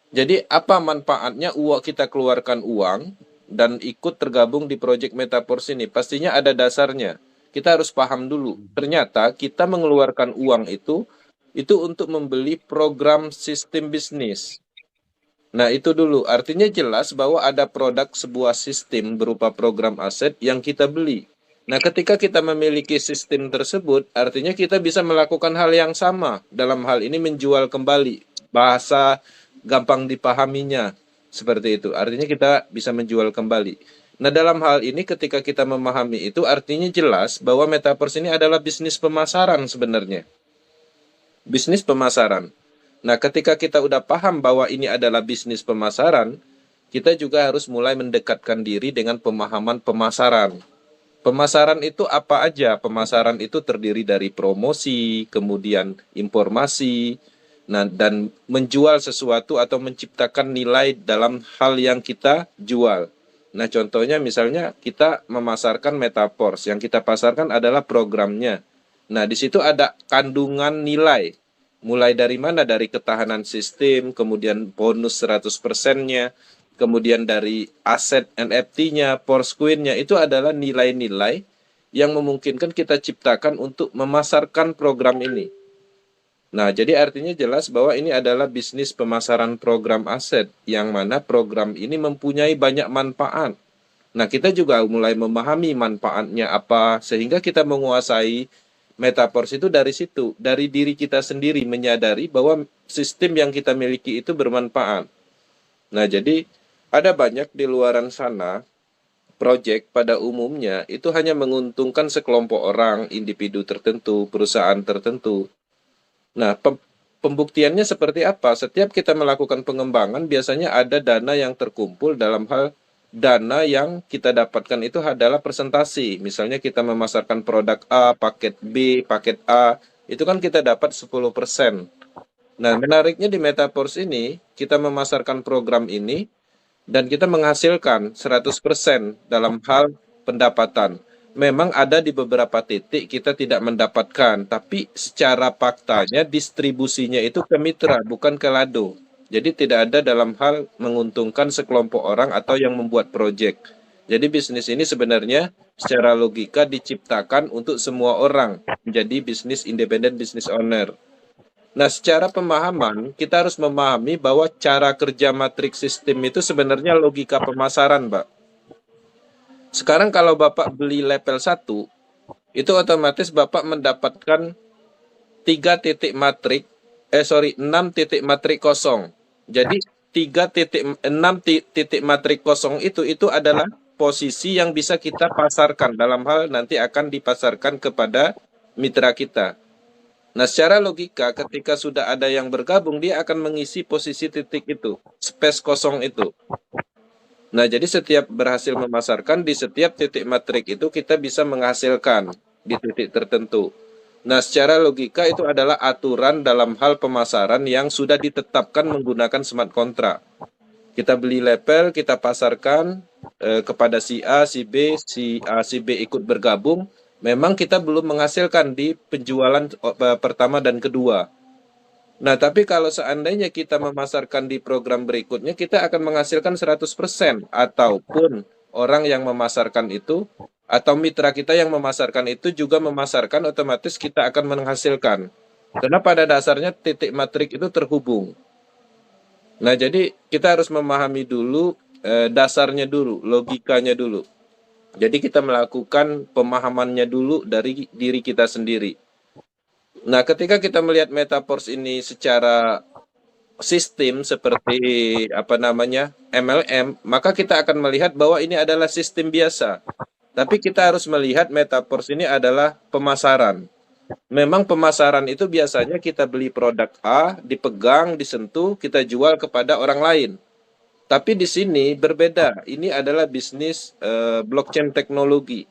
Jadi apa manfaatnya uang kita keluarkan uang dan ikut tergabung di project Metaverse ini? Pastinya ada dasarnya. Kita harus paham dulu. Ternyata kita mengeluarkan uang itu untuk membeli program sistem bisnis. Nah, itu dulu. Artinya jelas bahwa ada produk sebuah sistem berupa program aset yang kita beli. Nah, ketika kita memiliki sistem tersebut, artinya kita bisa melakukan hal yang sama. Dalam hal ini menjual kembali. Bahasa gampang dipahaminya. Seperti itu. Artinya kita bisa menjual kembali. Nah, dalam hal ini ketika kita memahami itu, artinya jelas bahwa Metaverse ini adalah bisnis pemasaran sebenarnya. Bisnis pemasaran. Nah, ketika kita udah paham bahwa ini adalah bisnis pemasaran, kita juga harus mulai mendekatkan diri dengan pemahaman pemasaran. Pemasaran itu apa aja? Pemasaran itu terdiri dari promosi, kemudian informasi, nah, dan menjual sesuatu atau menciptakan nilai dalam hal yang kita jual. Nah, contohnya misalnya kita memasarkan Metaverse, yang kita pasarkan adalah programnya. Nah, di situ ada kandungan nilai. Mulai dari mana? Dari ketahanan sistem, kemudian bonus 100%-nya, kemudian dari aset NFT-nya, Coin-nya, itu adalah nilai-nilai yang memungkinkan kita ciptakan untuk memasarkan program ini. Nah, jadi artinya jelas bahwa ini adalah bisnis pemasaran program aset, yang mana program ini mempunyai banyak manfaat. Nah, kita juga mulai memahami manfaatnya apa, sehingga kita menguasai Metaverse itu dari situ, dari diri kita sendiri menyadari bahwa sistem yang kita miliki itu bermanfaat. Nah, jadi ada banyak di luaran sana, proyek pada umumnya itu hanya menguntungkan sekelompok orang, individu tertentu, perusahaan tertentu. Nah, pembuktiannya seperti apa? Setiap kita melakukan pengembangan, biasanya ada dana yang terkumpul dalam hal dana yang kita dapatkan itu adalah presentasi. Misalnya kita memasarkan produk A, paket B, paket A, itu kan kita dapat 10%. Nah, menariknya di Metaverse ini, kita memasarkan program ini dan kita menghasilkan 100% dalam hal pendapatan. Memang ada di beberapa titik kita tidak mendapatkan, tapi secara faktanya distribusinya itu ke mitra, bukan ke lado. Jadi tidak ada dalam hal menguntungkan sekelompok orang atau yang membuat proyek. Jadi bisnis ini sebenarnya secara logika diciptakan untuk semua orang menjadi bisnis independen business owner. Nah, secara pemahaman, kita harus memahami bahwa cara kerja matriks sistem itu sebenarnya logika pemasaran, Mbak. Sekarang kalau Bapak beli level 1, itu otomatis Bapak mendapatkan 3 titik matrik, 6 titik matrik kosong. Jadi 6 titik matrik kosong itu adalah posisi yang bisa kita pasarkan dalam hal nanti akan dipasarkan kepada mitra kita. Nah, secara logika, ketika sudah ada yang bergabung, dia akan mengisi posisi titik itu, space kosong itu. Nah, jadi setiap berhasil memasarkan, di setiap titik matrik itu kita bisa menghasilkan di titik tertentu. Nah, secara logika itu adalah aturan dalam hal pemasaran yang sudah ditetapkan menggunakan smart contract. Kita beli level, kita pasarkan kepada si A, si B, si A, si B ikut bergabung. Memang kita belum menghasilkan di penjualan pertama dan kedua. Nah, tapi kalau seandainya kita memasarkan di program berikutnya, kita akan menghasilkan 100%. Ataupun orang yang memasarkan itu, atau mitra kita yang memasarkan itu juga memasarkan, otomatis kita akan menghasilkan. Karena pada dasarnya titik matrik itu terhubung. Nah, jadi kita harus memahami dulu dasarnya dulu, logikanya dulu. Jadi kita melakukan pemahamannya dulu dari diri kita sendiri. Nah, ketika kita melihat Metaverse ini secara sistem seperti apa namanya MLM, maka kita akan melihat bahwa ini adalah sistem biasa. Tapi kita harus melihat Metaverse ini adalah pemasaran. Memang pemasaran itu biasanya kita beli produk A, dipegang, disentuh, kita jual kepada orang lain. Tapi di sini berbeda. Ini adalah bisnis blockchain teknologi.